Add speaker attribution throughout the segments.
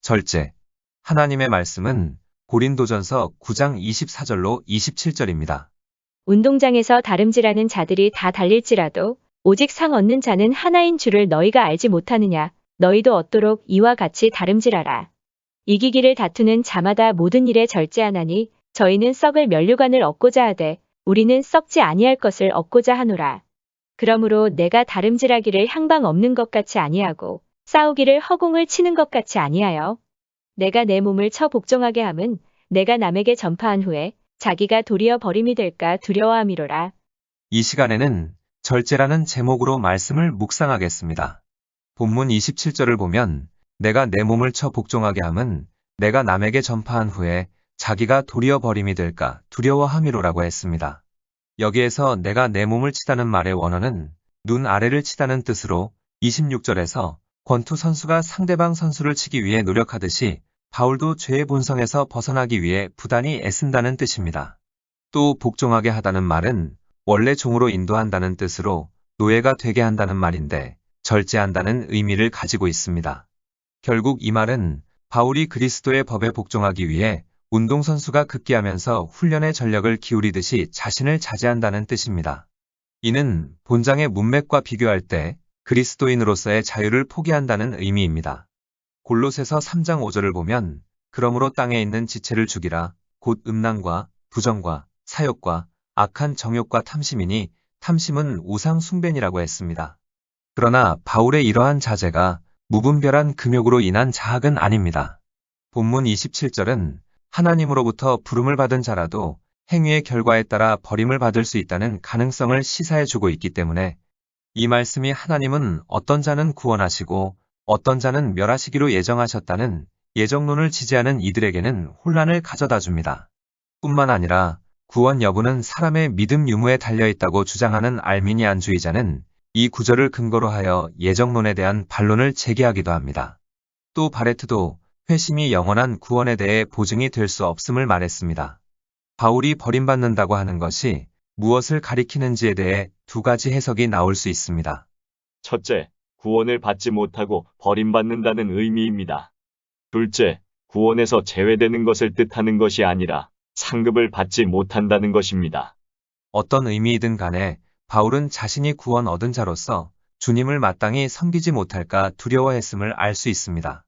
Speaker 1: 절제. 하나님의 말씀은 고린도전서 9장 24절로 27절입니다.
Speaker 2: 운동장에서 다름질하는 자들이 다 달릴지라도 오직 상 얻는 자는 하나인 줄을 너희가 알지 못하느냐. 너희도 얻도록 이와 같이 다름질하라. 이기기를 다투는 자마다 모든 일에 절제하나니 저희는 썩을 면류관을 얻고자 하되 우리는 썩지 아니할 것을 얻고자 하노라. 그러므로 내가 다름질하기를 향방 없는 것 같이 아니하고 싸우기를 허공을 치는 것 같이 아니하여 내가 내 몸을 쳐 복종하게 함은 내가 남에게 전파한 후에 자기가 도리어 버림이 될까 두려워함이로라.
Speaker 1: 이 시간에는 절제라는 제목으로 말씀을 묵상하겠습니다. 본문 27절을 보면 내가 내 몸을 쳐 복종하게 함은 내가 남에게 전파한 후에 자기가 도리어 버림이 될까 두려워함이로라고 했습니다. 여기에서 내가 내 몸을 치다는 말의 원어는 눈 아래를 치다는 뜻으로 26절에서 권투 선수가 상대방 선수를 치기 위해 노력하듯이 바울도 죄의 본성에서 벗어나기 위해 부단히 애쓴다는 뜻입니다. 또 복종하게 하다는 말은 원래 종으로 인도한다는 뜻으로 노예가 되게 한다는 말인데 절제한다는 의미를 가지고 있습니다. 결국 이 말은 바울이 그리스도의 법에 복종하기 위해 운동선수가 급기하면서 훈련의 전력을 기울이듯이 자신을 자제한다는 뜻입니다. 이는 본장의 문맥과 비교할 때 그리스도인으로서의 자유를 포기한다는 의미입니다. 골로새서 3장 5절을 보면 그러므로 땅에 있는 지체를 죽이라 곧 음란과 부정과 사욕과 악한 정욕과 탐심이니 탐심은 우상 숭배니라고 했습니다. 그러나 바울의 이러한 자제가 무분별한 금욕으로 인한 자학은 아닙니다. 본문 27절은 하나님으로부터 부름을 받은 자라도 행위의 결과에 따라 버림을 받을 수 있다는 가능성을 시사해주고 있기 때문에 이 말씀이 하나님은 어떤 자는 구원하시고 어떤 자는 멸하시기로 예정하셨다는 예정론을 지지하는 이들에게는 혼란을 가져다 줍니다. 뿐만 아니라 구원 여부는 사람의 믿음 유무에 달려있다고 주장하는 알미니안주의자는 이 구절을 근거로 하여 예정론에 대한 반론을 제기하기도 합니다. 또 바레트도 회심이 영원한 구원에 대해 보증이 될 수 없음을 말했습니다. 바울이 버림받는다고 하는 것이 무엇을 가리키는지에 대해 두 가지 해석이 나올 수 있습니다.
Speaker 3: 첫째, 구원을 받지 못하고 버림받는다는 의미입니다. 둘째, 구원에서 제외되는 것을 뜻하는 것이 아니라 상급을 받지 못한다는 것입니다.
Speaker 1: 어떤 의미이든 간에 바울은 자신이 구원 얻은 자로서 주님을 마땅히 섬기지 못할까 두려워했음을 알 수 있습니다.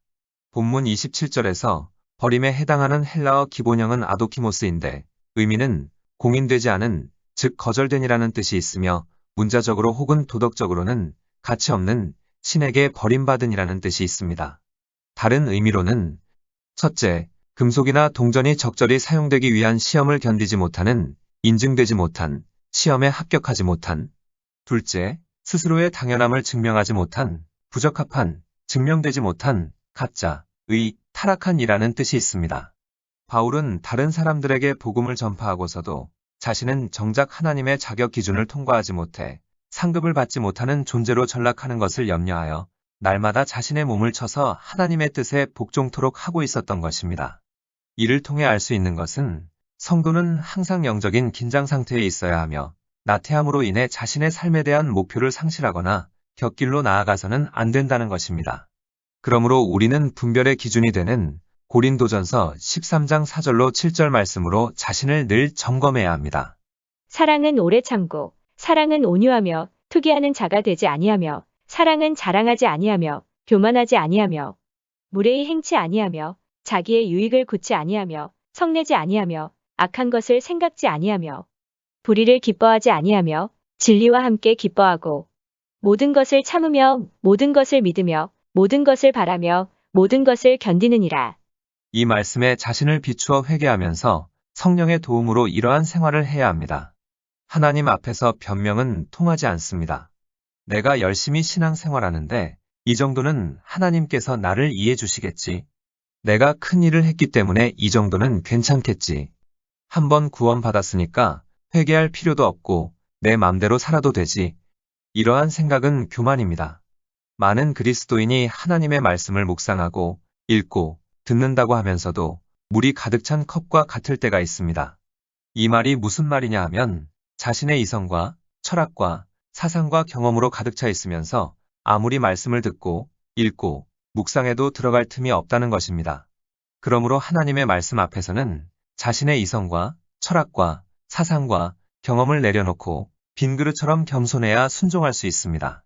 Speaker 1: 본문 27절에서 버림에 해당하는 헬라어 기본형은 아도키모스인데 의미는 공인되지 않은, 즉 거절된이라는 뜻이 있으며 문자적으로 혹은 도덕적으로는 가치 없는, 신에게 버림받은이라는 뜻이 있습니다. 다른 의미로는 첫째, 금속이나 동전이 적절히 사용되기 위한 시험을 견디지 못하는, 인증되지 못한, 시험에 합격하지 못한. 둘째, 스스로의 당연함을 증명하지 못한, 부적합한, 증명되지 못한, 가짜, 의, 타락한 이라는 뜻이 있습니다. 바울은 다른 사람들에게 복음을 전파하고서도 자신은 정작 하나님의 자격 기준을 통과하지 못해 상급을 받지 못하는 존재로 전락하는 것을 염려하여 날마다 자신의 몸을 쳐서 하나님의 뜻에 복종토록 하고 있었던 것입니다. 이를 통해 알 수 있는 것은 성도는 항상 영적인 긴장 상태에 있어야 하며 나태함으로 인해 자신의 삶에 대한 목표를 상실하거나 곁길로 나아가서는 안 된다는 것입니다. 그러므로 우리는 분별의 기준이 되는 고린도전서 13장 4절로 7절 말씀으로 자신을 늘 점검해야 합니다.
Speaker 2: 사랑은 오래 참고 사랑은 온유하며 투기하는 자가 되지 아니하며 사랑은 자랑하지 아니하며 교만하지 아니하며 무례히 행치 아니하며 자기의 유익을 굳지 아니하며 성내지 아니하며 악한 것을 생각지 아니하며 불의를 기뻐하지 아니하며 진리와 함께 기뻐하고 모든 것을 참으며 모든 것을 믿으며 모든 것을 바라며 모든 것을 견디느니라.
Speaker 1: 이 말씀에 자신을 비추어 회개하면서 성령의 도움으로 이러한 생활을 해야 합니다. 하나님 앞에서 변명은 통하지 않습니다. 내가 열심히 신앙생활하는데 이 정도는 하나님께서 나를 이해해 주시겠지. 내가 큰 일을 했기 때문에 이 정도는 괜찮겠지. 한번 구원받았으니까 회개할 필요도 없고 내 맘대로 살아도 되지. 이러한 생각은 교만입니다. 많은 그리스도인이 하나님의 말씀을 묵상하고 읽고 듣는다고 하면서도 물이 가득 찬 컵과 같을 때가 있습니다. 이 말이 무슨 말이냐 하면 자신의 이성과 철학과 사상과 경험으로 가득 차 있으면서 아무리 말씀을 듣고 읽고 묵상에도 들어갈 틈이 없다는 것입니다. 그러므로 하나님의 말씀 앞에서는 자신의 이성과 철학과 사상과 경험을 내려놓고 빈 그릇처럼 겸손해야 순종할 수 있습니다.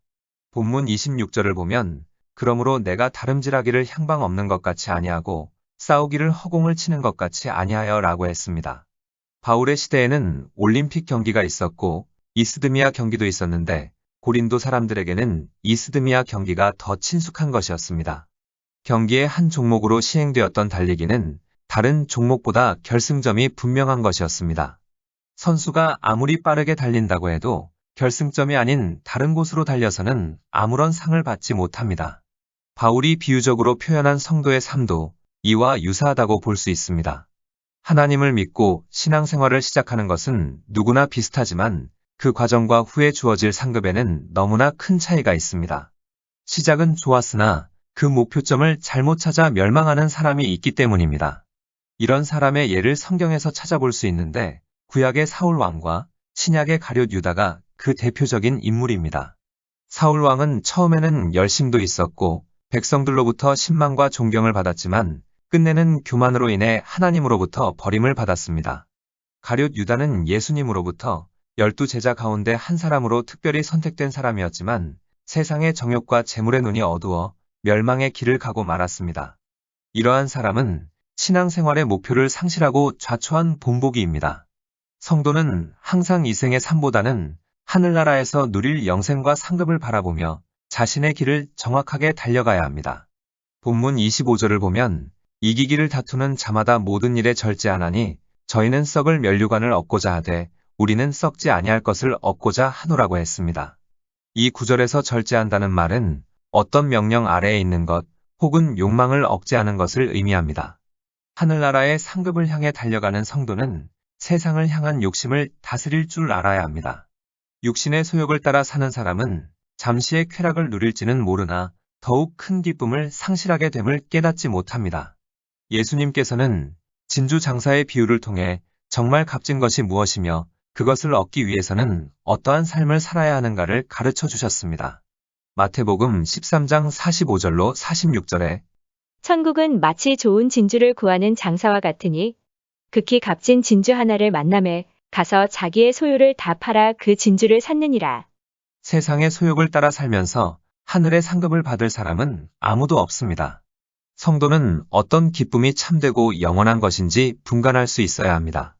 Speaker 1: 본문 26절을 보면 그러므로 내가 다름질하기를 향방 없는 것 같이 아니하고 싸우기를 허공을 치는 것 같이 아니하여 라고 했습니다. 바울의 시대에는 올림픽 경기가 있었고 이스드미아 경기도 있었는데 고린도 사람들에게는 이스드미아 경기가 더 친숙한 것이었습니다. 경기의 한 종목으로 시행되었던 달리기는 다른 종목보다 결승점이 분명한 것이었습니다. 선수가 아무리 빠르게 달린다고 해도 결승점이 아닌 다른 곳으로 달려서는 아무런 상을 받지 못합니다. 바울이 비유적으로 표현한 성도의 삶도 이와 유사하다고 볼 수 있습니다. 하나님을 믿고 신앙생활을 시작하는 것은 누구나 비슷하지만 그 과정과 후에 주어질 상급에는 너무나 큰 차이가 있습니다. 시작은 좋았으나 그 목표점을 잘못 찾아 멸망하는 사람이 있기 때문입니다. 이런 사람의 예를 성경에서 찾아볼 수 있는데 구약의 사울 왕과 신약의 가룟 유다가 그 대표적인 인물입니다. 사울 왕은 처음에는 열심도 있었고 백성들로부터 신망과 존경을 받았지만 끝내는 교만으로 인해 하나님으로부터 버림을 받았습니다. 가룟 유다는 예수님으로부터 12제자 가운데 한 사람으로 특별히 선택된 사람이었지만 세상의 정욕과 재물의 눈이 어두워 멸망의 길을 가고 말았습니다. 이러한 사람은 신앙생활의 목표를 상실하고 좌초한 본보기입니다. 성도는 항상 이 생의 삶보다는 하늘나라에서 누릴 영생과 상급을 바라보며 자신의 길을 정확하게 달려가야 합니다. 본문 25절을 보면 이기기를 다투는 자마다 모든 일에 절제하나니 저희는 썩을 면류관을 얻고자 하되 우리는 썩지 아니할 것을 얻고자 하노라고 했습니다. 이 구절에서 절제한다는 말은 어떤 명령 아래에 있는 것 혹은 욕망을 억제하는 것을 의미합니다. 하늘나라의 상급을 향해 달려가는 성도는 세상을 향한 욕심을 다스릴 줄 알아야 합니다. 육신의 소욕을 따라 사는 사람은 잠시의 쾌락을 누릴지는 모르나 더욱 큰 기쁨을 상실하게 됨을 깨닫지 못합니다. 예수님께서는 진주 장사의 비유를 통해 정말 값진 것이 무엇이며 그것을 얻기 위해서는 어떠한 삶을 살아야 하는가를 가르쳐 주셨습니다. 마태복음 13장 45절로 46절에
Speaker 2: 천국은 마치 좋은 진주를 구하는 장사와 같으니 극히 값진 진주 하나를 만남에 가서 자기의 소유를 다 팔아 그 진주를 샀느니라.
Speaker 1: 세상의 소욕을 따라 살면서 하늘의 상급을 받을 사람은 아무도 없습니다. 성도는 어떤 기쁨이 참되고 영원한 것인지 분간할 수 있어야 합니다.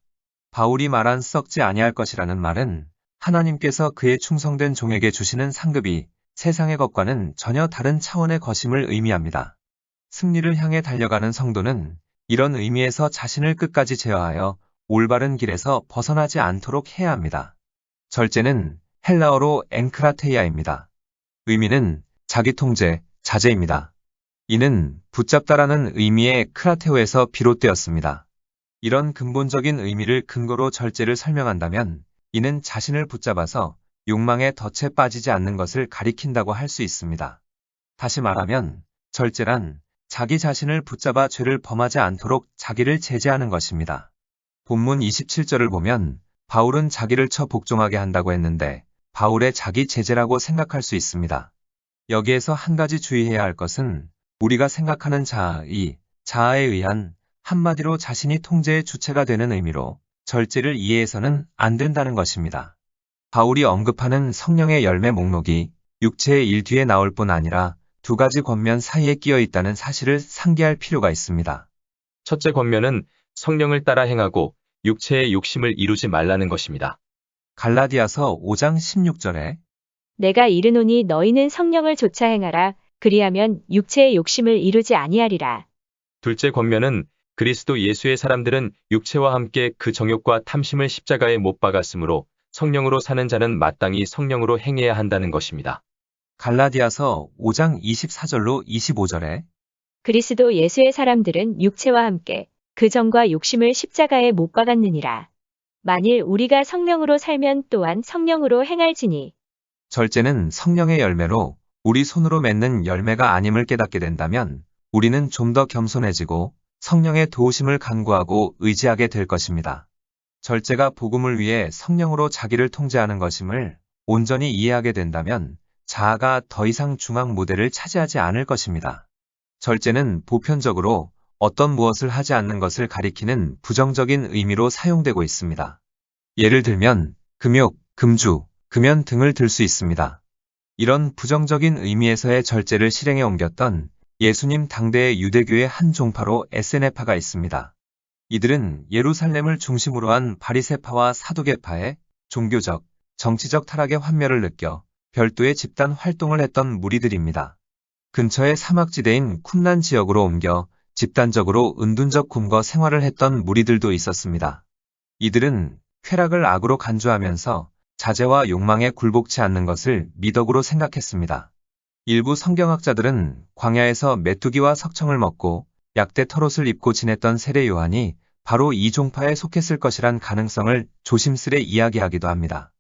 Speaker 1: 바울이 말한 썩지 아니할 것이라는 말은 하나님께서 그의 충성된 종에게 주시는 상급이 세상의 것과는 전혀 다른 차원의 것임을 의미합니다. 승리를 향해 달려가는 성도는 이런 의미에서 자신을 끝까지 제어하여 올바른 길에서 벗어나지 않도록 해야 합니다. 절제는 헬라어로 엔크라테이아입니다. 의미는 자기 통제, 자제입니다. 이는 붙잡다라는 의미의 크라테오에서 비롯되었습니다. 이런 근본적인 의미를 근거로 절제를 설명한다면 이는 자신을 붙잡아서 욕망의 덫에 빠지지 않는 것을 가리킨다고 할 수 있습니다. 다시 말하면 절제란 자기 자신을 붙잡아 죄를 범하지 않도록 자기를 제재하는 것입니다. 본문 27절을 보면 바울은 자기를 쳐 복종하게 한다고 했는데 바울의 자기 제재라고 생각할 수 있습니다. 여기에서 한 가지 주의해야 할 것은 우리가 생각하는 자아에 의한 한마디로 자신이 통제의 주체가 되는 의미로 절제를 이해해서는 안 된다는 것입니다. 바울이 언급하는 성령의 열매 목록이 육체의 일 뒤에 나올 뿐 아니라 두 가지 권면 사이에 끼어 있다는 사실을 상기할 필요가 있습니다.
Speaker 4: 첫째 권면은 성령을 따라 행하고 육체의 욕심을 이루지 말라는 것입니다.
Speaker 1: 갈라디아서 5장 16절에
Speaker 2: 내가 이르노니 너희는 성령을 조차 행하라. 그리하면 육체의 욕심을 이루지 아니하리라.
Speaker 4: 둘째 권면은 그리스도 예수의 사람들은 육체와 함께 그 정욕과 탐심을 십자가에 못 박았으므로 성령으로 사는 자는 마땅히 성령으로 행해야 한다는 것입니다.
Speaker 1: 갈라디아서 5장 24절로 25절에
Speaker 2: 그리스도 예수의 사람들은 육체와 함께 그 정과 욕심을 십자가에 못 박았느니라. 만일 우리가 성령으로 살면 또한 성령으로 행할지니.
Speaker 1: 절제는 성령의 열매로 우리 손으로 맺는 열매가 아님을 깨닫게 된다면 우리는 좀 더 겸손해지고 성령의 도우심을 간구하고 의지하게 될 것입니다. 절제가 복음을 위해 성령으로 자기를 통제하는 것임을 온전히 이해하게 된다면 자아가 더 이상 중앙 무대를 차지하지 않을 것입니다. 절제는 보편적으로 어떤 무엇을 하지 않는 것을 가리키는 부정적인 의미로 사용되고 있습니다. 예를 들면 금욕, 금주, 금연 등을 들 수 있습니다. 이런 부정적인 의미에서의 절제를 실행에 옮겼던 예수님 당대의 유대교의 한 종파로 에세네파가 있습니다. 이들은 예루살렘을 중심으로 한 바리새파와 사두개파의 종교적, 정치적 타락의 환멸을 느껴 별도의 집단 활동을 했던 무리들입니다. 근처의 사막지대인 쿰란 지역으로 옮겨 집단적으로 은둔적 굶거 생활을 했던 무리들도 있었습니다. 이들은 쾌락을 악으로 간주하면서 자제와 욕망에 굴복치 않는 것을 미덕으로 생각했습니다. 일부 성경학자들은 광야에서 메뚜기와 석청을 먹고 약대 털옷을 입고 지냈던 세례 요한이 바로 이 종파에 속했을 것이란 가능성을 조심스레 이야기하기도 합니다.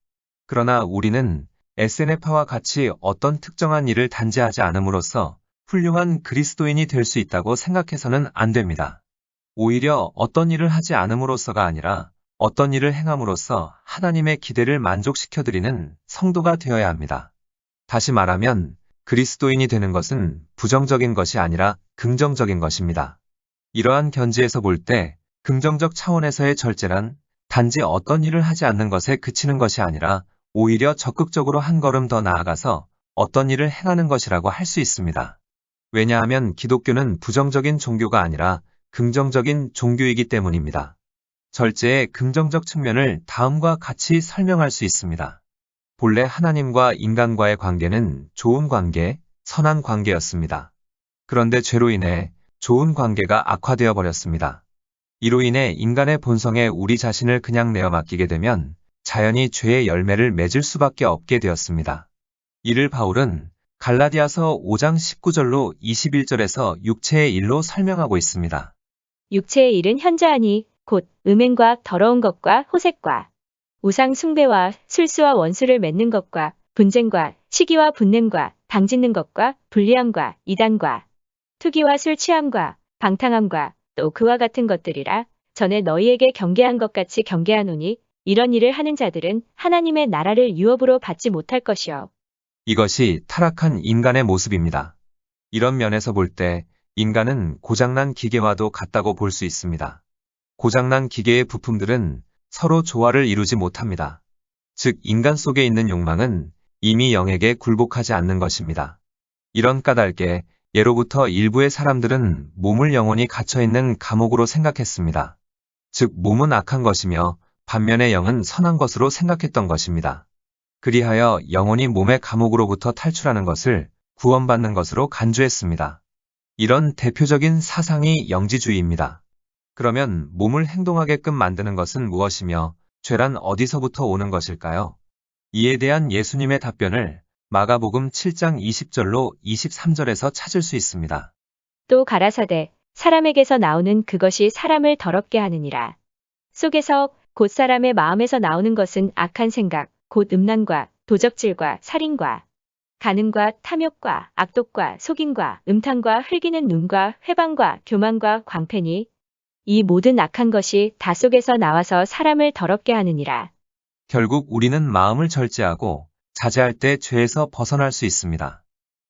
Speaker 1: 그러나 우리는 에세네파와 같이 어떤 특정한 일을 단죄하지 않음으로써 훌륭한 그리스도인이 될 수 있다고 생각해서는 안 됩니다. 오히려 어떤 일을 하지 않음으로써가 아니라 어떤 일을 행함으로써 하나님의 기대를 만족시켜드리는 성도가 되어야 합니다. 다시 말하면 그리스도인이 되는 것은 부정적인 것이 아니라 긍정적인 것입니다. 이러한 견지에서 볼 때 긍정적 차원에서의 절제란 단지 어떤 일을 하지 않는 것에 그치는 것이 아니라 오히려 적극적으로 한 걸음 더 나아가서 어떤 일을 행하는 것이라고 할 수 있습니다. 왜냐하면 기독교는 부정적인 종교가 아니라 긍정적인 종교이기 때문입니다. 절제의 긍정적 측면을 다음과 같이 설명할 수 있습니다. 본래 하나님과 인간과의 관계는 좋은 관계, 선한 관계였습니다. 그런데 죄로 인해 좋은 관계가 악화되어 버렸습니다. 이로 인해 인간의 본성에 우리 자신을 그냥 내어 맡기게 되면 자연히 죄의 열매를 맺을 수밖에 없게 되었습니다. 이를 바울은 갈라디아서 5장 19절로 21절에서 육체의 일로 설명하고 있습니다.
Speaker 2: 육체의 일은 현저하니 곧 음행과 더러운 것과 호색과 우상 숭배와 술수와 원수를 맺는 것과 분쟁과 시기와 분냄과 당짓는 것과 불리함과 이단과 투기와 술 취함과 방탕함과 또 그와 같은 것들이라. 전에 너희에게 경계한 것 같이 경계하노니 이런 일을 하는 자들은 하나님의 나라를 유업으로 받지 못할 것이요.
Speaker 1: 이것이 타락한 인간의 모습입니다. 이런 면에서 볼 때 인간은 고장난 기계와도 같다고 볼 수 있습니다. 고장난 기계의 부품들은 서로 조화를 이루지 못합니다. 즉 인간 속에 있는 욕망은 이미 영에게 굴복하지 않는 것입니다. 이런 까닭에 예로부터 일부의 사람들은 몸을 영원히 갇혀있는 감옥으로 생각했습니다. 즉 몸은 악한 것이며 반면에 영은 선한 것으로 생각했던 것입니다. 그리하여 영혼이 몸의 감옥으로부터 탈출하는 것을 구원받는 것으로 간주했습니다. 이런 대표적인 사상이 영지주의입니다. 그러면 몸을 행동하게끔 만드는 것은 무엇이며 죄란 어디서부터 오는 것일까요? 이에 대한 예수님의 답변을 마가복음 7장 20절로 23절에서 찾을 수 있습니다.
Speaker 2: 또 가라사대 사람에게서 나오는 그것이 사람을 더럽게 하느니라. 속에서 곧 사람의 마음에서 나오는 것은 악한 생각, 곧 음란과 도적질과 살인과 간음과 탐욕과 악독과 속임과 음탕과 흘기는 눈과 회방과 교만과 광패니 이 모든 악한 것이 다 속에서 나와서 사람을 더럽게 하느니라.
Speaker 1: 결국 우리는 마음을 절제하고 자제할 때 죄에서 벗어날 수 있습니다.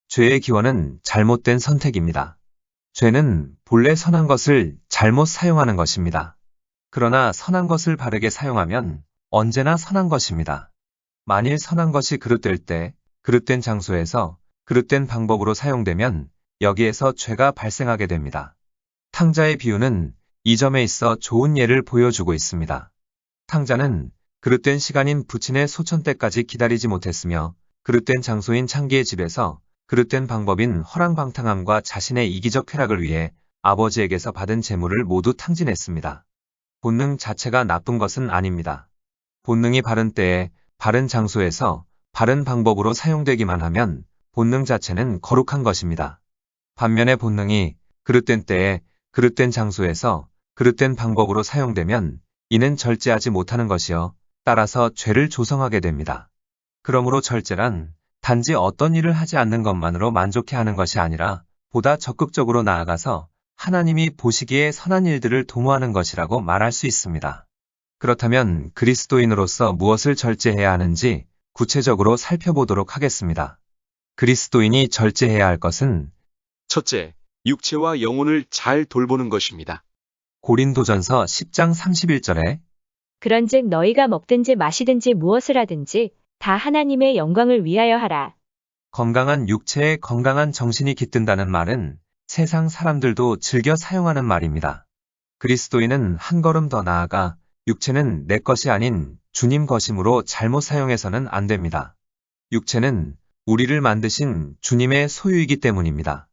Speaker 1: 죄의 기원은 잘못된 선택입니다. 죄는 본래 선한 것을 잘못 사용하는 것입니다. 그러나 선한 것을 바르게 사용하면 언제나 선한 것입니다. 만일 선한 것이 그릇될 때, 그릇된 장소에서, 그릇된 방법으로 사용되면 여기에서 죄가 발생하게 됩니다. 탕자의 비유는 이 점에 있어 좋은 예를 보여주고 있습니다. 탕자는 그릇된 시간인 부친의 소천 때까지 기다리지 못했으며 그릇된 장소인 창기의 집에서 그릇된 방법인 허랑방탕함과 자신의 이기적 쾌락을 위해 아버지에게서 받은 재물을 모두 탕진했습니다. 본능 자체가 나쁜 것은 아닙니다. 본능이 바른 때에 바른 장소에서 바른 방법으로 사용되기만 하면 본능 자체는 거룩한 것입니다. 반면에 본능이 그릇된 때에 그릇된 장소에서 그릇된 방법으로 사용되면 이는 절제하지 못하는 것이요. 따라서 죄를 조성하게 됩니다. 그러므로 절제란 단지 어떤 일을 하지 않는 것만으로 만족해 하는 것이 아니라 보다 적극적으로 나아가서 하나님이 보시기에 선한 일들을 도모하는 것이라고 말할 수 있습니다. 그렇다면 그리스도인으로서 무엇을 절제해야 하는지 구체적으로 살펴보도록 하겠습니다. 그리스도인이 절제해야 할 것은
Speaker 4: 첫째,
Speaker 5: 육체와 영혼을 잘 돌보는 것입니다.
Speaker 1: 고린도전서 10장 31절에
Speaker 2: 그런즉 너희가 먹든지 마시든지 무엇을 하든지 다 하나님의 영광을 위하여 하라.
Speaker 1: 건강한 육체에 건강한 정신이 깃든다는 말은 세상 사람들도 즐겨 사용하는 말입니다. 그리스도인은 한 걸음 더 나아가 육체는 내 것이 아닌 주님 것이므로 잘못 사용해서는 안 됩니다. 육체는 우리를 만드신 주님의 소유이기 때문입니다.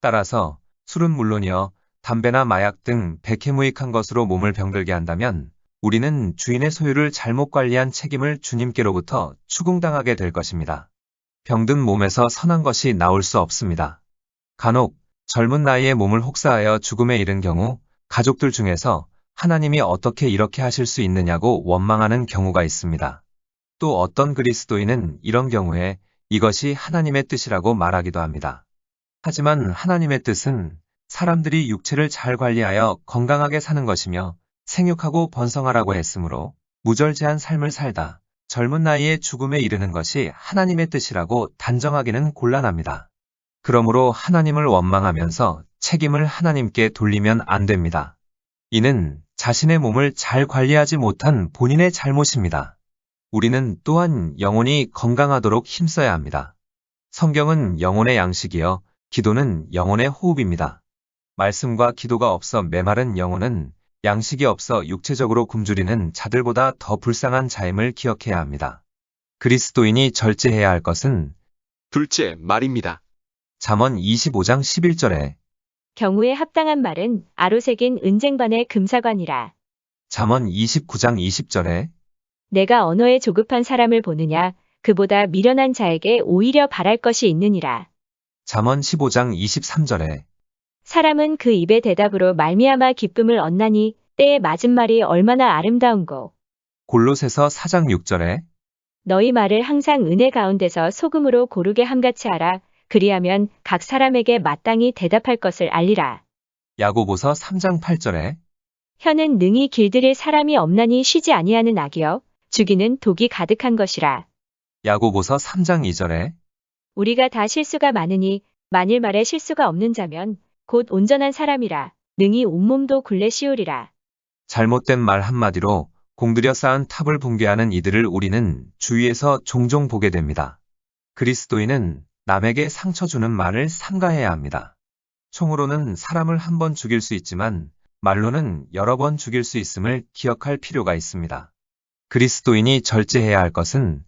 Speaker 1: 따라서 술은 물론이요, 담배나 마약 등 백해무익한 것으로 몸을 병들게 한다면 우리는 주인의 소유를 잘못 관리한 책임을 주님께로부터 추궁당하게 될 것입니다. 병든 몸에서 선한 것이 나올 수 없습니다. 간혹 젊은 나이에 몸을 혹사하여 죽음에 이른 경우 가족들 중에서 하나님이 어떻게 이렇게 하실 수 있느냐고 원망하는 경우가 있습니다. 또 어떤 그리스도인은 이런 경우에 이것이 하나님의 뜻이라고 말하기도 합니다. 하지만 하나님의 뜻은 사람들이 육체를 잘 관리하여 건강하게 사는 것이며 생육하고 번성하라고 했으므로 무절제한 삶을 살다 젊은 나이에 죽음에 이르는 것이 하나님의 뜻이라고 단정하기는 곤란합니다. 그러므로 하나님을 원망하면서 책임을 하나님께 돌리면 안 됩니다. 이는 자신의 몸을 잘 관리하지 못한 본인의 잘못입니다. 우리는 또한 영혼이 건강하도록 힘써야 합니다. 성경은 영혼의 양식이요, 기도는 영혼의 호흡입니다. 말씀과 기도가 없어 메마른 영혼은 양식이 없어 육체적으로 굶주리는 자들보다 더 불쌍한 자임을 기억해야 합니다. 그리스도인이 절제해야 할 것은
Speaker 5: 둘째, 말입니다.
Speaker 1: 잠언 25장 11절에
Speaker 2: 경우에 합당한 말은 아로새긴 은쟁반의 금사관이라.
Speaker 1: 잠언 29장 20절에
Speaker 2: 내가 언어에 조급한 사람을 보느냐 그보다 미련한 자에게 오히려 바랄 것이 있느니라.
Speaker 1: 잠언 15장 23절에
Speaker 2: 사람은 그 입의 대답으로 말미암아 기쁨을 얻나니 때에 맞은 말이 얼마나 아름다운고.
Speaker 1: 골로새서 4장 6절에
Speaker 2: 너희 말을 항상 은혜 가운데서 소금으로 고르게 함같이 하라. 그리하면 각 사람에게 마땅히 대답할 것을 알리라.
Speaker 1: 야고보서 3장 8절에
Speaker 2: 혀는 능히 길들일 사람이 없나니 쉬지 아니하는 악이여 죽이는 독이 가득한 것이라.
Speaker 1: 야고보서 3장 2절에
Speaker 2: 우리가 다 실수가 많으니 만일 말에 실수가 없는 자면 곧 온전한 사람이라. 능히 온몸도 굴레 씌우리라.
Speaker 1: 잘못된 말 한마디로 공들여 쌓은 탑을 붕괴하는 이들을 우리는 주위에서 종종 보게 됩니다. 그리스도인은 남에게 상처 주는 말을 삼가해야 합니다. 총으로는 사람을 한 번 죽일 수 있지만 말로는 여러 번 죽일 수 있음을 기억할 필요가 있습니다. 그리스도인이 절제해야 할 것은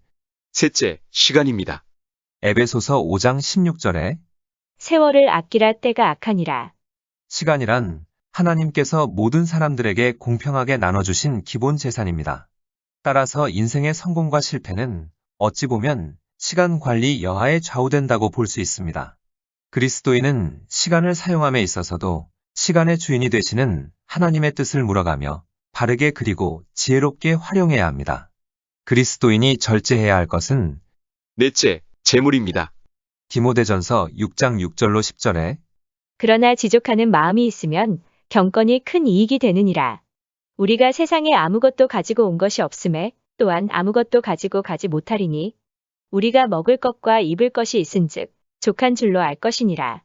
Speaker 5: 셋째, 시간입니다.
Speaker 1: 에베소서 5장 16절에
Speaker 2: 세월을 아끼라 때가 악하니라.
Speaker 1: 시간이란 하나님께서 모든 사람들에게 공평하게 나눠주신 기본 재산입니다. 따라서 인생의 성공과 실패는 어찌 보면 시간 관리 여하에 좌우된다고 볼 수 있습니다. 그리스도인은 시간을 사용함에 있어서도 시간의 주인이 되시는 하나님의 뜻을 물어가며 바르게 그리고 지혜롭게 활용해야 합니다. 그리스도인이 절제해야 할 것은
Speaker 5: 넷째, 재물입니다.
Speaker 1: 디모데전서 6장 6절로 10절에
Speaker 2: 그러나 지족하는 마음이 있으면 경건이 큰 이익이 되느니라. 우리가 세상에 아무것도 가지고 온 것이 없음에 또한 아무것도 가지고 가지 못하리니 우리가 먹을 것과 입을 것이 있은즉 족한 줄로 알 것이니라.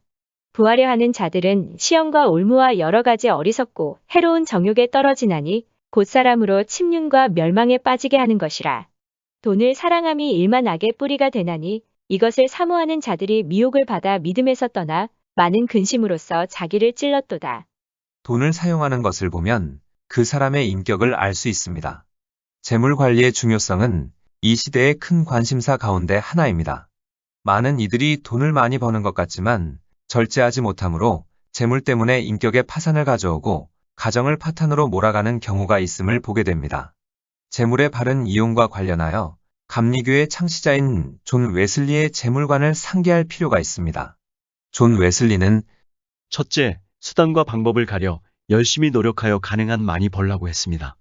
Speaker 2: 부하려 하는 자들은 시험과 올무와 여러 가지 어리석고 해로운 정욕에 떨어지나니 곧 사람으로 침륜과 멸망에 빠지게 하는 것이라. 돈을 사랑함이 일만 악의 뿌리가 되나니 이것을 사모하는 자들이 미혹을 받아 믿음에서 떠나 많은 근심으로써 자기를 찔렀도다.
Speaker 1: 돈을 사용하는 것을 보면 그 사람의 인격을 알 수 있습니다. 재물 관리의 중요성은 이 시대의 큰 관심사 가운데 하나입니다. 많은 이들이 돈을 많이 버는 것 같지만 절제하지 못함으로 재물 때문에 인격의 파산을 가져오고 가정을 파탄으로 몰아가는 경우가 있음을 보게 됩니다. 재물의 바른 이용과 관련하여 감리교의 창시자인 존 웨슬리의 재물관을 상기할 필요가 있습니다. 존 웨슬리는
Speaker 6: 첫째, 수단과 방법을 가려 열심히 노력하여 가능한 많이 벌라고 했습니다.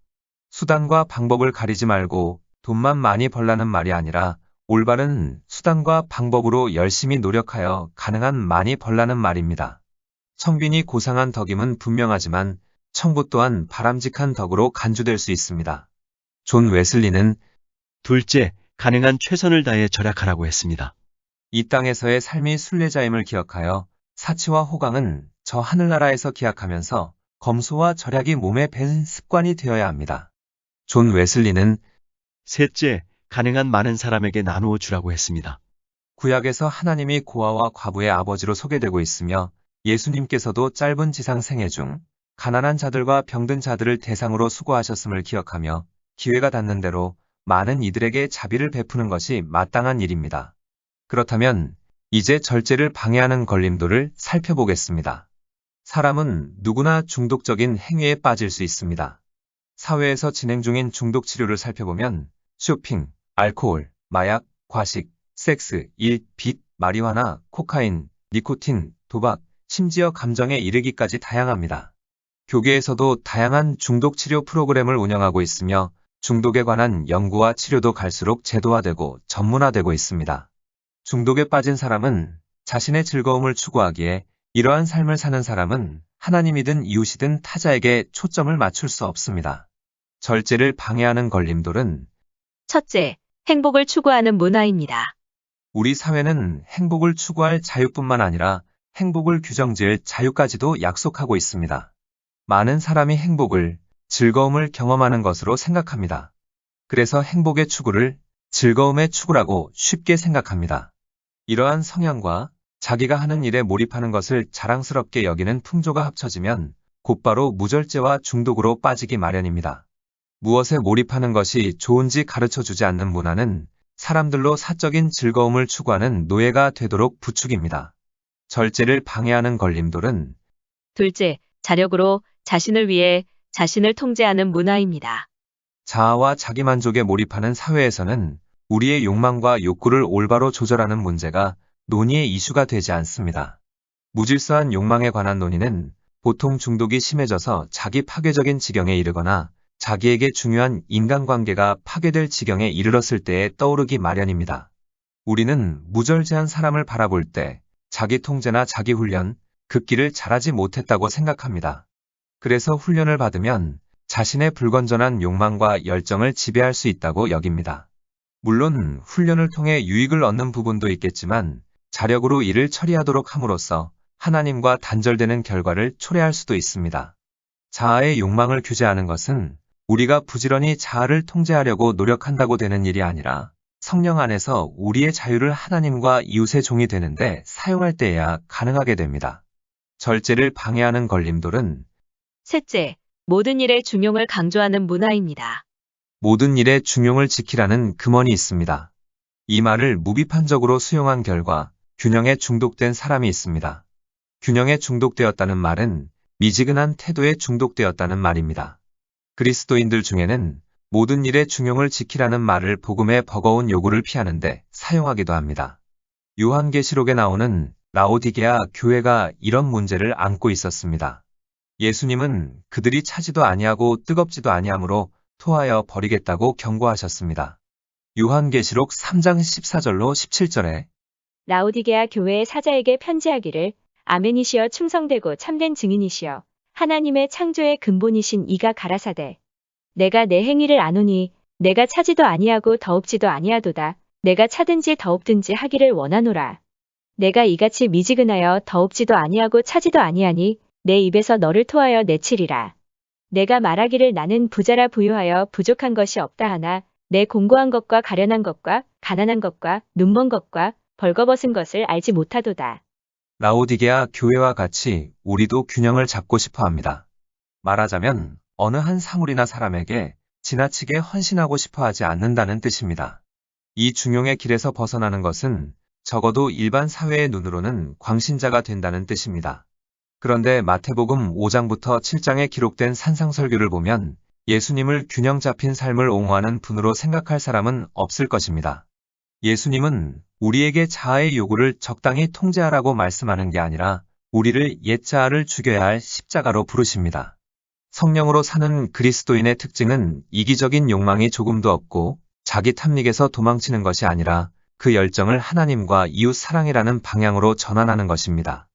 Speaker 1: 수단과 방법을 가리지 말고 돈만 많이 벌라는 말이 아니라 올바른 수단과 방법으로 열심히 노력하여 가능한 많이 벌라는 말입니다. 청빈이 고상한 덕임은 분명하지만 청부 또한 바람직한 덕으로 간주될 수 있습니다. 존 웨슬리는
Speaker 6: 둘째, 가능한 최선을 다해 절약하라고 했습니다.
Speaker 1: 이 땅에서의 삶이 순례자임을 기억하여 사치와 호강은 저 하늘나라에서 기약하면서 검소와 절약이 몸에 밴 습관이 되어야 합니다. 존 웨슬리는
Speaker 6: 셋째, 가능한 많은 사람에게 나누어 주라고 했습니다.
Speaker 1: 구약에서 하나님이 고아와 과부의 아버지로 소개되고 있으며 예수님께서도 짧은 지상 생애 중 가난한 자들과 병든 자들을 대상으로 수고하셨음을 기억하며 기회가 닿는 대로 많은 이들에게 자비를 베푸는 것이 마땅한 일입니다. 그렇다면 이제 절제를 방해하는 걸림돌을 살펴보겠습니다. 사람은 누구나 중독적인 행위에 빠질 수 있습니다. 사회에서 진행 중인 중독 치료를 살펴보면 쇼핑, 알코올, 마약, 과식, 섹스, 일, 빚, 마리화나, 코카인, 니코틴, 도박, 심지어 감정에 이르기까지 다양합니다. 교계에서도 다양한 중독 치료 프로그램을 운영하고 있으며 중독에 관한 연구와 치료도 갈수록 제도화되고 전문화되고 있습니다. 중독에 빠진 사람은 자신의 즐거움을 추구하기에 이러한 삶을 사는 사람은 하나님이든 이웃이든 타자에게 초점을 맞출 수 없습니다. 절제를 방해하는 걸림돌은
Speaker 2: 첫째, 행복을 추구하는 문화입니다.
Speaker 1: 우리 사회는 행복을 추구할 자유뿐만 아니라 행복을 규정지을 자유까지도 약속하고 있습니다. 많은 사람이 행복을, 즐거움을 경험하는 것으로 생각합니다. 그래서 행복의 추구를 즐거움의 추구라고 쉽게 생각합니다. 이러한 성향과 자기가 하는 일에 몰입하는 것을 자랑스럽게 여기는 풍조가 합쳐지면 곧바로 무절제와 중독으로 빠지기 마련입니다. 무엇에 몰입하는 것이 좋은지 가르쳐주지 않는 문화는 사람들로 사적인 즐거움을 추구하는 노예가 되도록 부추깁니다. 절제를 방해하는 걸림돌은
Speaker 2: 둘째, 자력으로 자신을 위해 자신을 통제하는 문화입니다.
Speaker 1: 자아와 자기만족에 몰입하는 사회에서는 우리의 욕망과 욕구를 올바로 조절하는 문제가 논의의 이슈가 되지 않습니다. 무질서한 욕망에 관한 논의는 보통 중독이 심해져서 자기 파괴적인 지경에 이르거나 자기에게 중요한 인간관계가 파괴될 지경에 이르렀을 때에 떠오르기 마련입니다. 우리는 무절제한 사람을 바라볼 때 자기 통제나 자기 훈련, 극기를 잘하지 못했다고 생각합니다. 그래서 훈련을 받으면 자신의 불건전한 욕망과 열정을 지배할 수 있다고 여깁니다. 물론 훈련을 통해 유익을 얻는 부분도 있겠지만 자력으로 일을 처리하도록 함으로써 하나님과 단절되는 결과를 초래할 수도 있습니다. 자아의 욕망을 규제하는 것은 우리가 부지런히 자아를 통제하려고 노력한다고 되는 일이 아니라 성령 안에서 우리의 자유를 하나님과 이웃의 종이 되는데 사용할 때에야 가능하게 됩니다. 절제를 방해하는 걸림돌은
Speaker 2: 셋째, 모든 일의 중용을 강조하는 문화입니다.
Speaker 1: 모든 일의 중용을 지키라는 금언이 있습니다. 이 말을 무비판적으로 수용한 결과 균형에 중독된 사람이 있습니다. 균형에 중독되었다는 말은 미지근한 태도에 중독되었다는 말입니다. 그리스도인들 중에는 모든 일의 중용을 지키라는 말을 복음의 버거운 요구를 피하는데 사용하기도 합니다. 요한계시록에 나오는 라오디게아 교회가 이런 문제를 안고 있었습니다. 예수님은 그들이 차지도 아니하고 뜨겁지도 아니하므로 토하여 버리겠다고 경고하셨습니다. 요한계시록 3장 14절로 17절에
Speaker 2: 라오디게아 교회의 사자에게 편지하기를 아멘이시여 충성되고 참된 증인이시여 하나님의 창조의 근본이신 이가 가라사대 내가 내 행위를 아노니 내가 차지도 아니하고 더웁지도 아니하도다 내가 차든지 더웁든지 하기를 원하노라 내가 이같이 미지근하여 더웁지도 아니하고 차지도 아니하니 내 입에서 너를 토하여 내치리라 내가 말하기를 나는 부자라 부유하여 부족한 것이 없다 하나 내 공고한 것과 가련한 것과 가난한 것과 눈먼 것과 벌거벗은 것을 알지 못하도다.
Speaker 1: 라오디게아 교회와 같이 우리도 균형을 잡고 싶어 합니다. 말하자면 어느 한 사물이나 사람에게 지나치게 헌신하고 싶어 하지 않는다는 뜻입니다. 이 중용의 길에서 벗어나는 것은 적어도 일반 사회의 눈으로는 광신자가 된다는 뜻입니다. 그런데 마태복음 5장부터 7장에 기록된 산상설교를 보면 예수님을 균형 잡힌 삶을 옹호하는 분으로 생각할 사람은 없을 것입니다. 예수님은 우리에게 자아의 요구를 적당히 통제하라고 말씀하는 게 아니라 우리를 옛 자아를 죽여야 할 십자가로 부르십니다. 성령으로 사는 그리스도인의 특징은 이기적인 욕망이 조금도 없고 자기 탐닉에서 도망치는 것이 아니라 그 열정을 하나님과 이웃 사랑이라는 방향으로 전환하는 것입니다.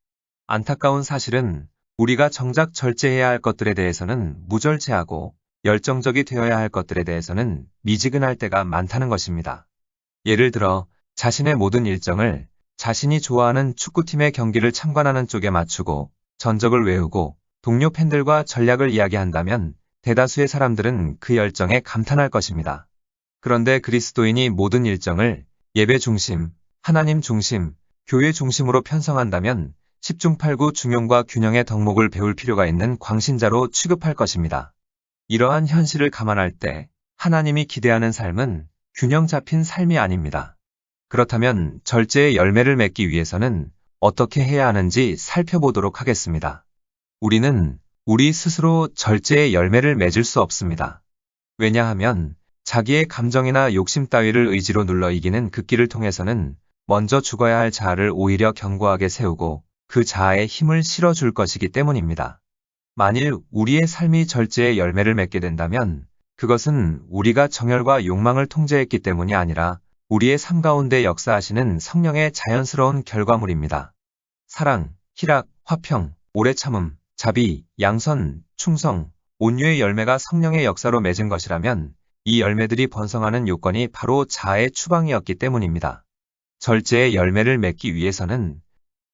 Speaker 1: 안타까운 사실은 우리가 정작 절제해야 할 것들에 대해서는 무절제하고 열정적이 되어야 할 것들에 대해서는 미지근할 때가 많다는 것입니다. 예를 들어 자신의 모든 일정을 자신이 좋아하는 축구팀의 경기를 참관하는 쪽에 맞추고 전적을 외우고 동료 팬들과 전략을 이야기한다면 대다수의 사람들은 그 열정에 감탄할 것입니다. 그런데 그리스도인이 모든 일정을 예배 중심, 하나님 중심, 교회 중심으로 편성한다면 10중 8구 중용과 균형의 덕목을 배울 필요가 있는 광신자로 취급할 것입니다. 이러한 현실을 감안할 때 하나님이 기대하는 삶은 균형 잡힌 삶이 아닙니다. 그렇다면 절제의 열매를 맺기 위해서는 어떻게 해야 하는지 살펴보도록 하겠습니다. 우리는 우리 스스로 절제의 열매를 맺을 수 없습니다. 왜냐하면 자기의 감정이나 욕심 따위를 의지로 눌러 이기는 그 길을 통해서는 먼저 죽어야 할 자아를 오히려 견고하게 세우고 그 자아에 힘을 실어줄 것이기 때문입니다. 만일 우리의 삶이 절제의 열매를 맺게 된다면 그것은 우리가 정열과 욕망을 통제했기 때문이 아니라 우리의 삶 가운데 역사하시는 성령의 자연스러운 결과물입니다. 사랑, 희락, 화평, 오래 참음, 자비, 양선, 충성, 온유의 열매가 성령의 역사로 맺은 것이라면 이 열매들이 번성하는 요건이 바로 자아의 추방이었기 때문입니다. 절제의 열매를 맺기 위해서는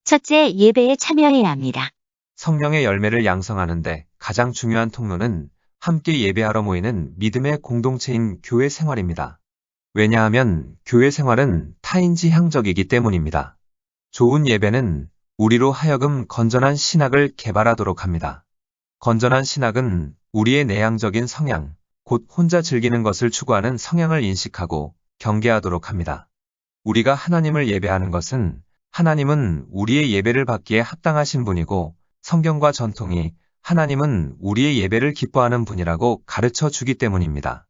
Speaker 7: 첫째, 예배에 참여해야 합니다.
Speaker 1: 성령의 열매를 양성하는데 가장 중요한 통로는 함께 예배하러 모이는 믿음의 공동체인 교회 생활입니다. 왜냐하면 교회 생활은 타인지향적이기 때문입니다. 좋은 예배는 우리로 하여금 건전한 신학을 개발하도록 합니다. 건전한 신학은 우리의 내향적인 성향, 곧 혼자 즐기는 것을 추구하는 성향을 인식하고 경계하도록 합니다. 우리가 하나님을 예배하는 것은 하나님은 우리의 예배를 받기에 합당하신 분이고 성경과 전통이 하나님은 우리의 예배를 기뻐하는 분이라고 가르쳐 주기 때문입니다.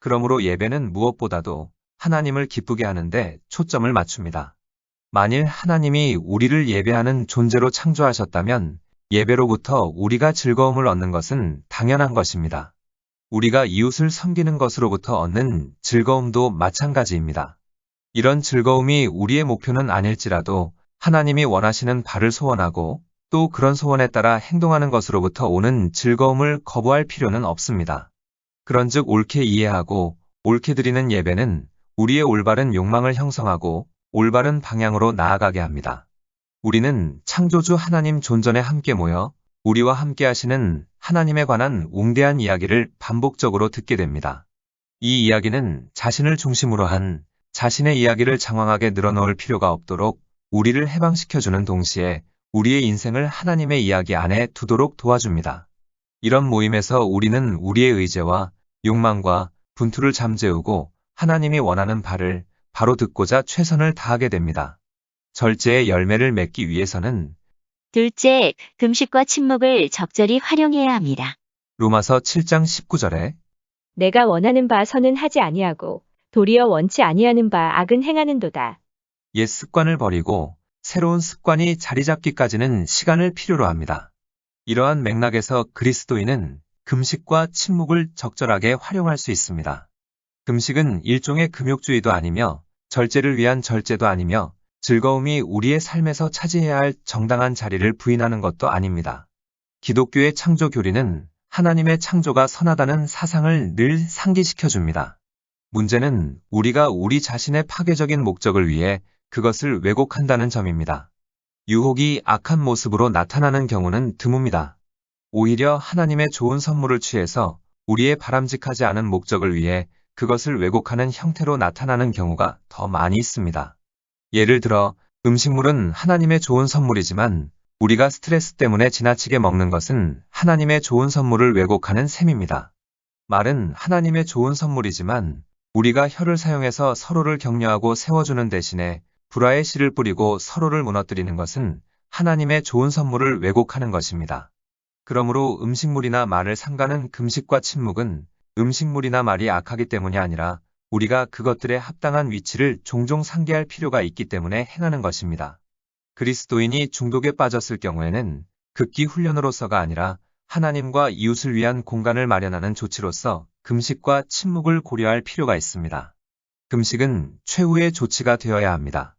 Speaker 1: 그러므로 예배는 무엇보다도 하나님을 기쁘게 하는데 초점을 맞춥니다. 만일 하나님이 우리를 예배하는 존재로 창조하셨다면 예배로부터 우리가 즐거움을 얻는 것은 당연한 것입니다. 우리가 이웃을 섬기는 것으로부터 얻는 즐거움도 마찬가지입니다. 이런 즐거움이 우리의 목표는 아닐지라도 하나님이 원하시는 바를 소원하고 또 그런 소원에 따라 행동하는 것으로부터 오는 즐거움을 거부할 필요는 없습니다. 그런즉 옳게 이해하고 옳게 드리는 예배는 우리의 올바른 욕망을 형성하고 올바른 방향으로 나아가게 합니다. 우리는 창조주 하나님 존전에 함께 모여 우리와 함께 하시는 하나님에 관한 웅대한 이야기를 반복적으로 듣게 됩니다. 이 이야기는 자신을 중심으로 한 자신의 이야기를 장황하게 늘어놓을 필요가 없도록 우리를 해방시켜주는 동시에 우리의 인생을 하나님의 이야기 안에 두도록 도와줍니다. 이런 모임에서 우리는 우리의 의제와 욕망과 분투를 잠재우고 하나님이 원하는 바를 바로 듣고자 최선을 다하게 됩니다. 절제의 열매를 맺기 위해서는
Speaker 7: 둘째, 금식과 침묵을 적절히 활용해야 합니다.
Speaker 1: 로마서 7장 19절에
Speaker 2: 내가 원하는 바 선은 하지 아니하고 도리어 원치 아니하는 바 악은 행하는도다.
Speaker 1: 옛 습관을 버리고 새로운 습관이 자리 잡기까지는 시간을 필요로 합니다. 이러한 맥락에서 그리스도인은 금식과 침묵을 적절하게 활용할 수 있습니다. 금식은 일종의 금욕주의도 아니며 절제를 위한 절제도 아니며 즐거움이 우리의 삶에서 차지해야 할 정당한 자리를 부인하는 것도 아닙니다. 기독교의 창조 교리는 하나님의 창조가 선하다는 사상을 늘 상기시켜줍니다. 문제는 우리가 우리 자신의 파괴적인 목적을 위해 그것을 왜곡한다는 점입니다. 유혹이 악한 모습으로 나타나는 경우는 드뭅니다. 오히려 하나님의 좋은 선물을 취해서 우리의 바람직하지 않은 목적을 위해 그것을 왜곡하는 형태로 나타나는 경우가 더 많이 있습니다. 예를 들어 음식물은 하나님의 좋은 선물이지만 우리가 스트레스 때문에 지나치게 먹는 것은 하나님의 좋은 선물을 왜곡하는 셈입니다. 말은 하나님의 좋은 선물이지만 우리가 혀를 사용해서 서로를 격려하고 세워주는 대신에 불화의 씨를 뿌리고 서로를 무너뜨리는 것은 하나님의 좋은 선물을 왜곡하는 것입니다. 그러므로 음식물이나 말을 삼가는 금식과 침묵은 음식물이나 말이 악하기 때문이 아니라 우리가 그것들의 합당한 위치를 종종 상기할 필요가 있기 때문에 행하는 것입니다. 그리스도인이 중독에 빠졌을 경우에는 극기 훈련으로서가 아니라 하나님과 이웃을 위한 공간을 마련하는 조치로서 금식과 침묵을 고려할 필요가 있습니다. 금식은 최후의 조치가 되어야 합니다.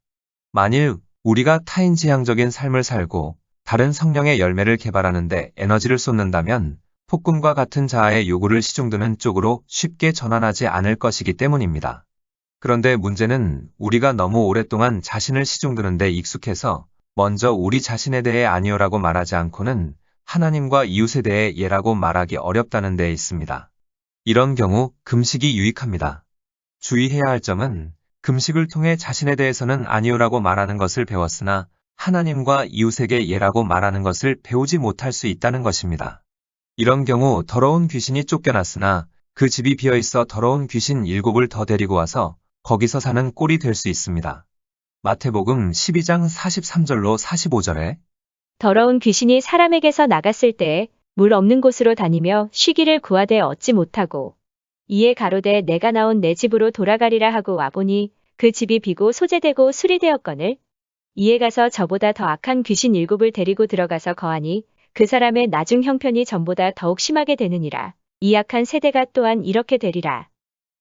Speaker 1: 만일 우리가 타인지향적인 삶을 살고 다른 성령의 열매를 개발하는 데 에너지를 쏟는다면 폭군과 같은 자아의 요구를 시중드는 쪽으로 쉽게 전환하지 않을 것이기 때문입니다. 그런데 문제는 우리가 너무 오랫동안 자신을 시중드는 데 익숙해서 먼저 우리 자신에 대해 아니요라고 말하지 않고는 하나님과 이웃에 대해 예라고 말하기 어렵다는 데 있습니다. 이런 경우 금식이 유익합니다. 주의해야 할 점은 금식을 통해 자신에 대해서는 아니요라고 말하는 것을 배웠으나 하나님과 이웃에게 예라고 말하는 것을 배우지 못할 수 있다는 것입니다. 이런 경우 더러운 귀신이 쫓겨났으나 그 집이 비어있어 더러운 귀신 7을 더 데리고 와서 거기서 사는 꼴이 될 수 있습니다. 마태복음 12장 43절로 45절에
Speaker 2: 더러운 귀신이 사람에게서 나갔을 때에 물 없는 곳으로 다니며 쉬기를 구하되 얻지 못하고 이에 가로되 내가 나온 내 집으로 돌아가리라 하고 와보니 그 집이 비고 소재되고 수리되었거늘 이에 가서 저보다 더 악한 귀신 7을 데리고 들어가서 거하니 그 사람의 나중 형편이 전보다 더욱 심하게 되느니라. 이 악한 세대가 또한 이렇게 되리라.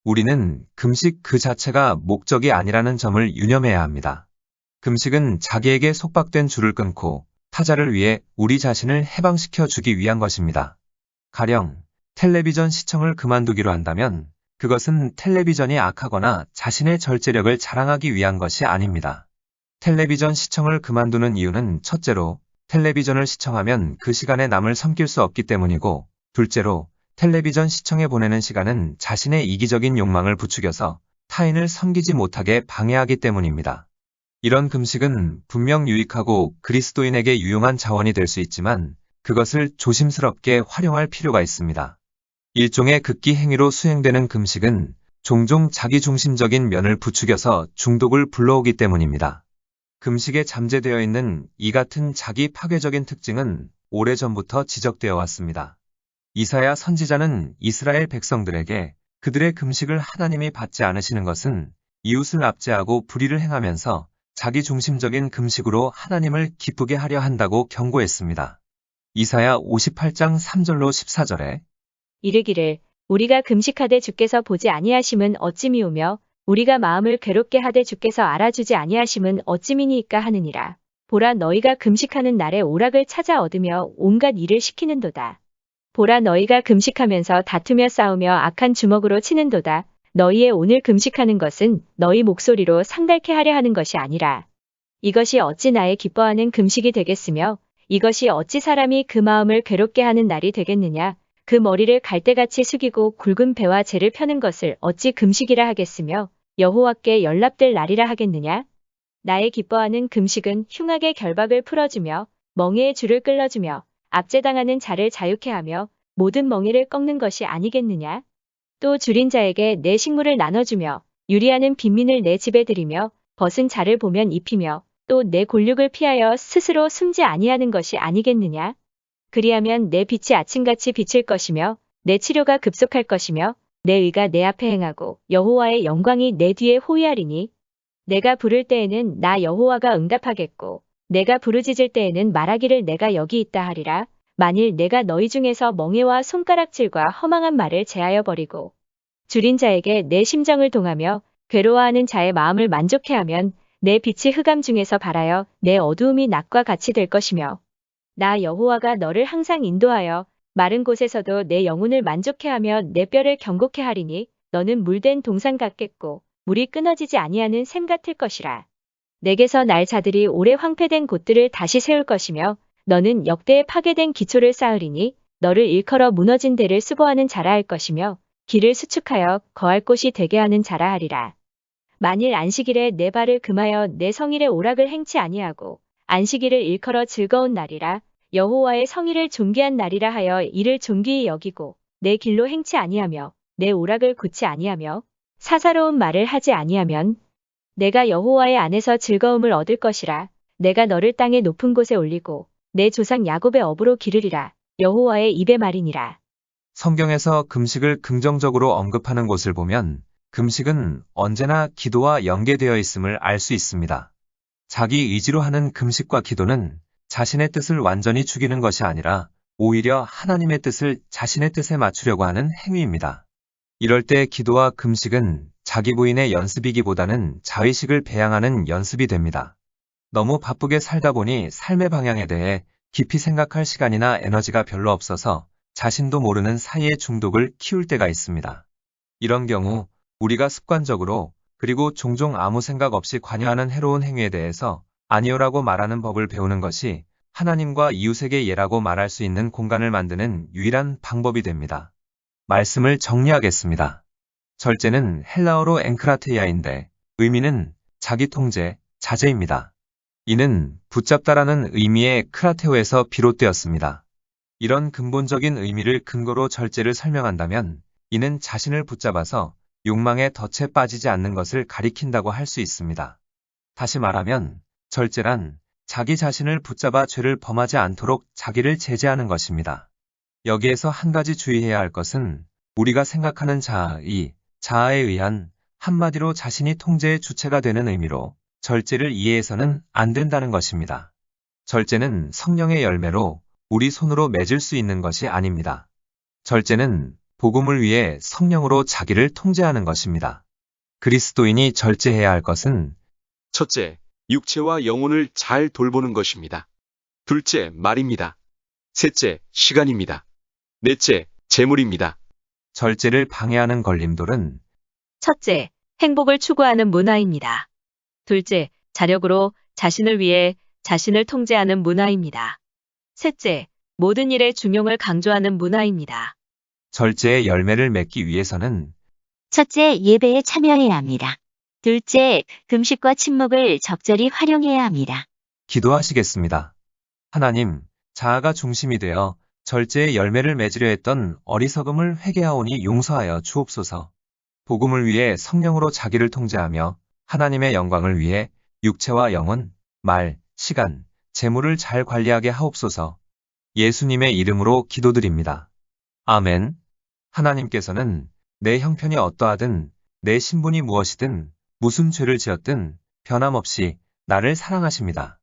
Speaker 1: 우리는 금식 그 자체가 목적이 아니라는 점을 유념해야 합니다. 금식은 자기에게 속박된 줄을 끊고 타자를 위해 우리 자신을 해방시켜 주기 위한 것입니다. 가령 텔레비전 시청을 그만두기로 한다면 그것은 텔레비전이 악하거나 자신의 절제력을 자랑하기 위한 것이 아닙니다. 텔레비전 시청을 그만두는 이유는 첫째로 텔레비전을 시청하면 그 시간에 남을 섬길 수 없기 때문이고, 둘째로 텔레비전 시청에 보내는 시간은 자신의 이기적인 욕망을 부추겨서 타인을 섬기지 못하게 방해하기 때문입니다. 이런 금식은 분명 유익하고 그리스도인에게 유용한 자원이 될 수 있지만 그것을 조심스럽게 활용할 필요가 있습니다. 일종의 극기 행위로 수행되는 금식은 종종 자기중심적인 면을 부추겨서 중독을 불러오기 때문입니다. 금식에 잠재되어 있는 이 같은 자기 파괴적인 특징은 오래전부터 지적되어 왔습니다. 이사야 선지자는 이스라엘 백성들에게 그들의 금식을 하나님이 받지 않으시는 것은 이웃을 압제하고 불의를 행하면서 자기중심적인 금식으로 하나님을 기쁘게 하려 한다고 경고했습니다. 이사야 58장 3절로 14절에
Speaker 2: 이르기를 우리가 금식하되 주께서 보지 아니하심은 어찌미오며 우리가 마음을 괴롭게 하되 주께서 알아주지 아니하심은 어찌미니이까 하느니라. 보라 너희가 금식하는 날에 오락을 찾아 얻으며 온갖 일을 시키는도다. 보라 너희가 금식하면서 다투며 싸우며 악한 주먹으로 치는도다. 너희의 오늘 금식하는 것은 너희 목소리로 상달케 하려 하는 것이 아니라 이것이 어찌 나의 기뻐하는 금식이 되겠으며 이것이 어찌 사람이 그 마음을 괴롭게 하는 날이 되겠느냐. 그 머리를 갈대같이 숙이고 굵은 배와 재를 펴는 것을 어찌 금식이라 하겠으며 여호와께 연락될 날이라 하겠느냐. 나의 기뻐하는 금식은 흉악의 결박을 풀어주며 멍에의 줄을 끌어주며 압제당하는 자를 자유케 하며 모든 멍에를 꺾는 것이 아니겠느냐. 또 줄인 자에게 내 식물을 나눠주며 유리하는 빈민을 내 집에 들이며 벗은 자를 보면 입히며 또 내 골육을 피하여 스스로 숨지 아니하는 것이 아니겠느냐. 그리하면 내 빛이 아침같이 비칠 것이며 내 치료가 급속할 것이며 내 의가 내 앞에 행하고 여호와의 영광이 내 뒤에 호위하리니 내가 부를 때에는 나 여호와가 응답하겠고 내가 부르짖을 때에는 말하기를 내가 여기 있다 하리라. 만일 내가 너희 중에서 멍에와 손가락질과 허망한 말을 제하여 버리고 줄인 자에게 내 심정을 동하며 괴로워하는 자의 마음을 만족해 하면 내 빛이 흑암 중에서 발하여 내 어두움이 낮과 같이 될 것이며 나 여호와가 너를 항상 인도하여 마른 곳에서도 내 영혼을 만족해 하며 내 뼈를 경고케 하리니 너는 물된 동산 같겠고 물이 끊어지지 아니하는 샘 같을 것이라. 내게서 날 자들이 오래 황폐된 곳들을 다시 세울 것이며 너는 역대에 파괴된 기초를 쌓으리니 너를 일컬어 무너진 데를 수보하는 자라 할 것이며 길을 수축하여 거할 곳이 되게 하는 자라 하리라. 만일 안식일에 내 발을 금하여 내 성일의 오락을 행치 아니하고 안식일을 일컬어 즐거운 날이라 여호와의 성일을 존귀한 날이라 하여 이를 존귀히 여기고 내 길로 행치 아니하며 내 오락을 굳지 아니하며 사사로운 말을 하지 아니하면 내가 여호와의 안에서 즐거움을 얻을 것이라. 내가 너를 땅의 높은 곳에 올리고 내 조상 야곱의 업으로 기르리라. 여호와의 입의 말이니라.
Speaker 1: 성경에서 금식을 긍정적으로 언급하는 곳을 보면 금식은 언제나 기도와 연계되어 있음을 알 수 있습니다. 자기 의지로 하는 금식과 기도는 자신의 뜻을 완전히 죽이는 것이 아니라 오히려 하나님의 뜻을 자신의 뜻에 맞추려고 하는 행위입니다. 이럴 때 기도와 금식은 자기 부인의 연습이기보다는 자의식을 배양하는 연습이 됩니다. 너무 바쁘게 살다 보니 삶의 방향에 대해 깊이 생각할 시간이나 에너지가 별로 없어서 자신도 모르는 사이에 중독을 키울 때가 있습니다. 이런 경우 우리가 습관적으로 그리고 종종 아무 생각 없이 관여하는 해로운 행위에 대해서 아니요라고 말하는 법을 배우는 것이 하나님과 이웃에게 예라고 말할 수 있는 공간을 만드는 유일한 방법이 됩니다. 말씀을 정리하겠습니다. 절제는 헬라어로 앵크라테이아인데 의미는 자기 통제, 자제입니다. 이는 붙잡다라는 의미의 크라테오에서 비롯되었습니다. 이런 근본적인 의미를 근거로 절제를 설명한다면 이는 자신을 붙잡아서 욕망의 덫에 빠지지 않는 것을 가리킨다고 할 수 있습니다. 다시 말하면 절제란 자기 자신을 붙잡아 죄를 범하지 않도록 자기를 제재하는 것입니다. 여기에서 한 가지 주의해야 할 것은 우리가 생각하는 자아에 의한 한마디로 자신이 통제의 주체가 되는 의미로 절제를 이해해서는 안 된다는 것입니다. 절제는 성령의 열매로 우리 손으로 맺을 수 있는 것이 아닙니다. 절제는 복음을 위해 성령으로 자기를 통제하는 것입니다. 그리스도인이 절제해야 할 것은
Speaker 5: 첫째, 육체와 영혼을 잘 돌보는 것입니다. 둘째, 말입니다. 셋째, 시간입니다. 넷째, 재물입니다.
Speaker 1: 절제를 방해하는 걸림돌은
Speaker 2: 첫째, 행복을 추구하는 문화입니다. 둘째, 자력으로 자신을 위해 자신을 통제하는 문화입니다. 셋째, 모든 일에 중용을 강조하는 문화입니다.
Speaker 1: 절제의 열매를 맺기 위해서는
Speaker 7: 첫째, 예배에 참여해야 합니다. 둘째, 금식과 침묵을 적절히 활용해야 합니다.
Speaker 1: 기도하시겠습니다. 하나님, 자아가 중심이 되어 절제의 열매를 맺으려 했던 어리석음을 회개하오니 용서하여 주옵소서. 복음을 위해 성령으로 자기를 통제하며 하나님의 영광을 위해 육체와 영혼, 말, 시간, 재물을 잘 관리하게 하옵소서. 예수님의 이름으로 기도드립니다. 아멘. 하나님께서는 내 형편이 어떠하든 내 신분이 무엇이든 무슨 죄를 지었든 변함없이 나를 사랑하십니다.